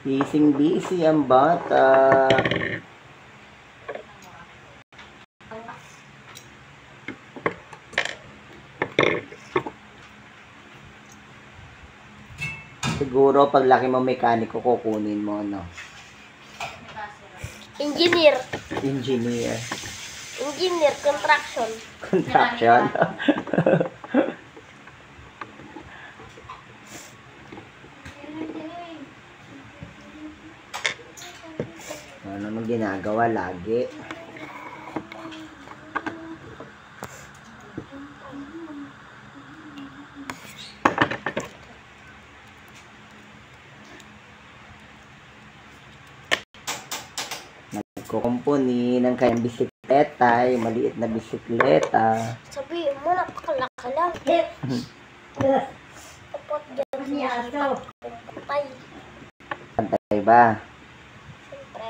Busy ang bata. Siguro paglaki mo mekaniko, kukunin mo ano? Engineer. Engineer. Engineer, construction. Construction. Ano nang ginagawa lagi? Nagkukumpuni ng kayang bisikleta, yung maliit na bisikleta. Sabihin mo, napakalaki lang. Tapos dyan sa patay. Pantay ba? Siyempre.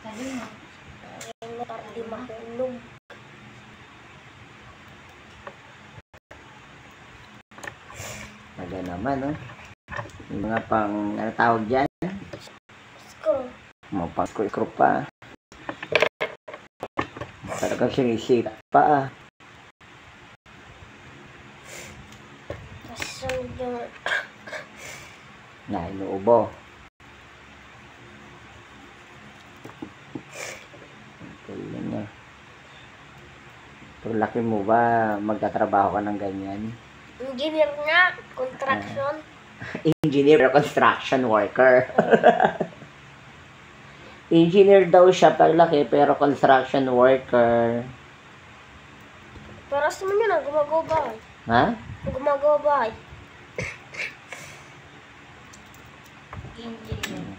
Sabihin mo. Para di mahulog. Taga naman, no? Yung mga pang, ano tawag dyan? Screw. Mga pang screw pa. Talagang sinisira pa ah. Tapos yung... Na, inuubo. Kailan niya. Pero laki mo ba, magtatrabaho ka ng ganyan? Engineer nga, construction. Engineer or construction worker. Engineer daw siya paglaki, pero construction worker. Pero sa mo yun, gumagawa bahay. Ha? Gumagawa bahay. Engineer.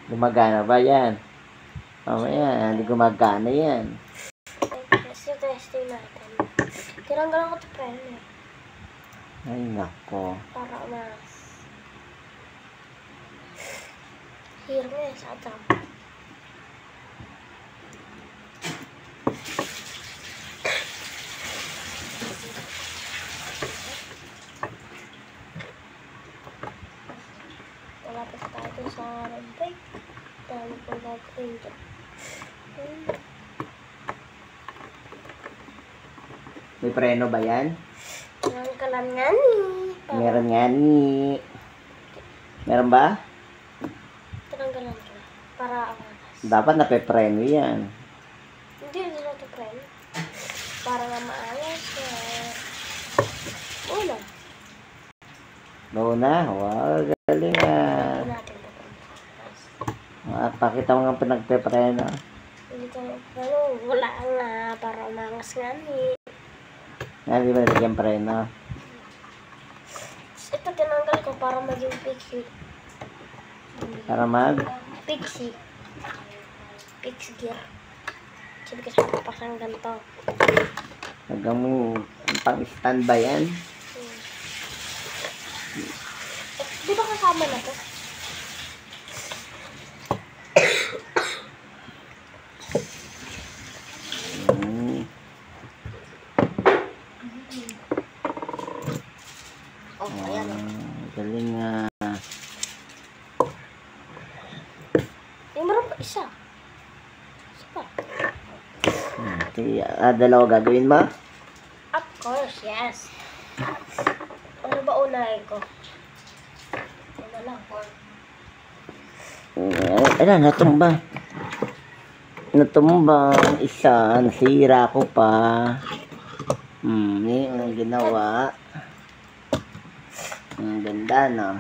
Gumagana ba yan? Mamaya, hindi gumagana yan. Testing natin. Tinanggalan ko ito pen eh. Ay, nako. Para mas... Hirap nga sa atap. Malapit tayo sa red-bike. Dami ko gagawin dyan. May preno ba yan? Tinanggalan nga ni. Meron nga ni. Meron ba? Tinanggalan ko. Para awanas. Dapat napepreno yan. Hindi na ito friend. Para nga maayos. Una. Luna, wow, galing ah. Natin ito. Pakita mo nga pinagpepreno. Hindi ko, pero wala nga para umangas nga ni. Nga, di ba naging preno? Ito tinanggal ko para maging pixie. Para mag? Pixie. Pixie gear. Sabi ko sa papasang ganito. Hanggang mo pang-stand ba yan? Di ba kasama na to? Oh, ayan. Galing nga. Meron pa isa. Isa pa. Dalawa gagawin mo? Of course, yes. Ano ba unahin ko? Ano lang? Ala, natumba. Natumba. Isa. Nasira ko pa. Yun ang ginawa. Ang ganda, no?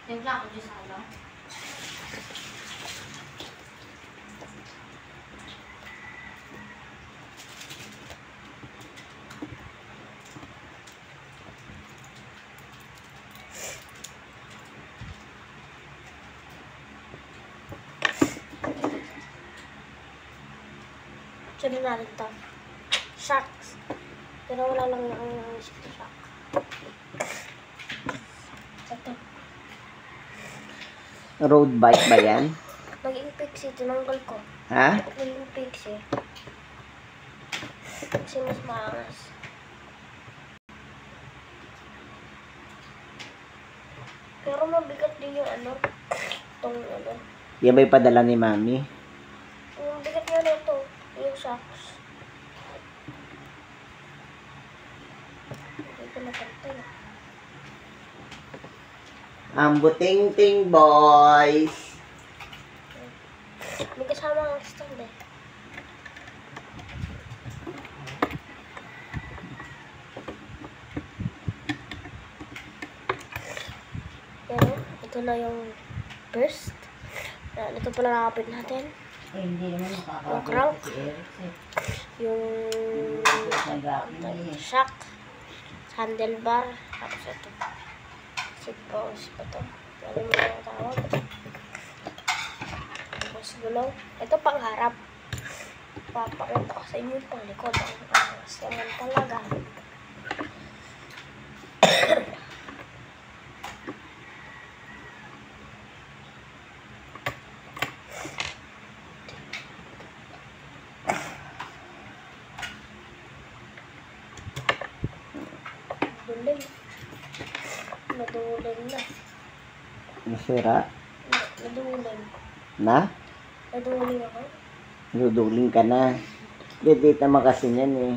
Timpla ako dyan sa alam. Sunod natin to. Sharks. Pero wala lang yung shock. Road bike ba yan? Naging pixie, tinanggal ko. Ha? Naging pixie. Kasi mas maangas. Pero mabigat din yung ano. Itong ano. Yan ba'y padala ni Mami? Yung bigat nga na ito. Yung socks. Hindi ko napantay. Ang buting-ting boys. May kasama ang stand eh. Pero, ito na yung first. Yan, ito pala nakapit natin. Eh, hindi naman Yung makakapit crank. si Eric. Yung Nag-aapin shock. Handlebar. Tapos ito. Seat post pa to. Ano mo yung tawag? Tapos gulong. Ito pang harap. Papakita ko sa inyo yung pang likod. Ang angas naman talaga. Duling. Naduling na. Nasira. Naduling. Na? Naduling ako. Duduling ka na. Dito naman kasi yan eh.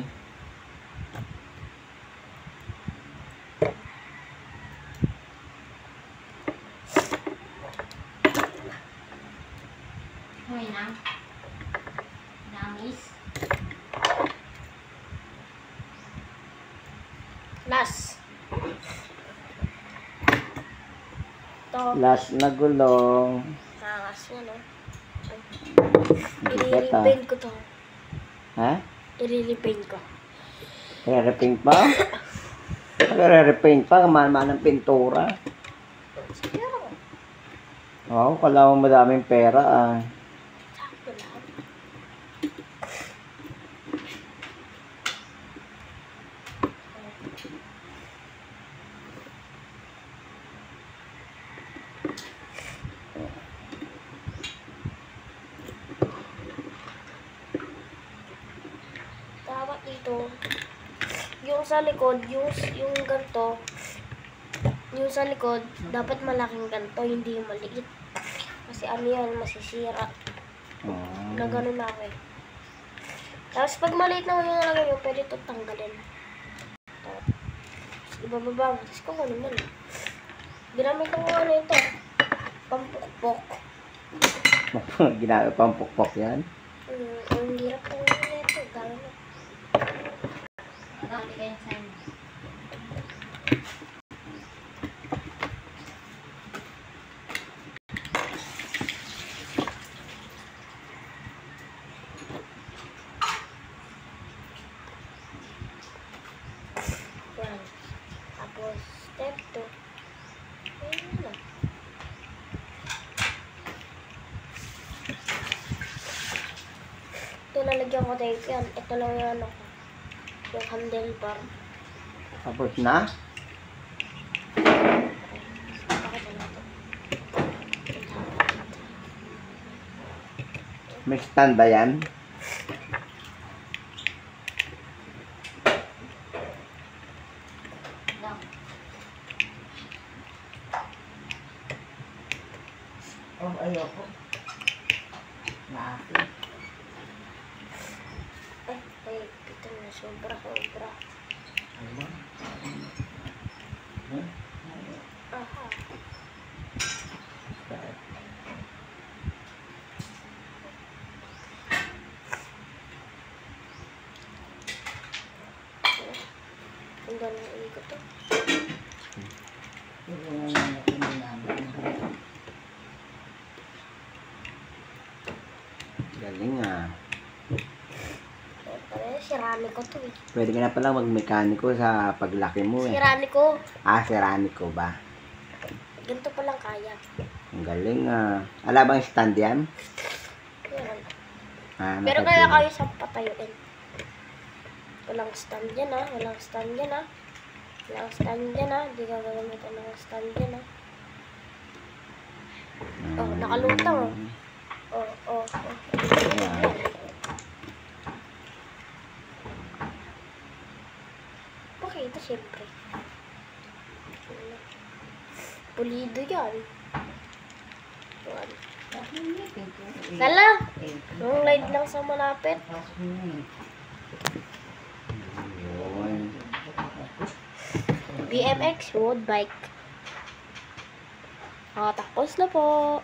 Hoy na. Namis. Last. Ito. Last na gulong. Nangas yan, no? Bigat ah. I-repaint ko to. Ha? I-repaint ko. Re-repaint pa? Re-repaint pa? Kamahal-mahal ng pintura. Siguro. Wow, kala mo madaming pera ah. Sakto lang. Dapat dito, yung sa likod, yung ganito, yung sa likod, dapat malaking ganito, hindi yung maliit. Kasi ano yan, masisira. Na ganun na ako eh. Tapos pag maliit na yung nalagay nyo, pwede ito tanggalin. Tapos, ibababa mo. Tapos kung ano man. Ginamit ko ano ito. Pampukpok. Ginagawa pang pukpok yan. Ang hirap ng ito. Gano'n na. Nakakali kayo sa inyo. Yan. Tapos, step 2. Ayun na. Ito lalagyan ko tape yan. Ito lang yung ano ko. Yung handlebar. Tapos na? Pakita natin. May stand ba yan? Lang. Oh, ayoko. Nakakit. Ay, ito na. Sobra. Ano? Aha. Ang galing ikot to. Tulungan na natin din namin. Galing ah. Pare, sirani ko to eh. Pwede ka na pala magmekaniko sa paglaki mo eh. Sirani ko. Ah, seraniko ba? Ganito palang kaya. Ang galing ah. Ala bang stand yan? Yan. Ah, Pero nasa kaya gilid. kayo sa patayuin. Walang stand yan ah. Walang stand yan ah. Walang stand yan ah. Hindi ka gagamitan ng stand yan ah. Oh, nakalutang. Oh, oh, oh. Ayan. Pakita, syempre. Pulido yan. Yan. Sala! Yung light lang sa malapit. Yun. BMX road bike. Tapos na po.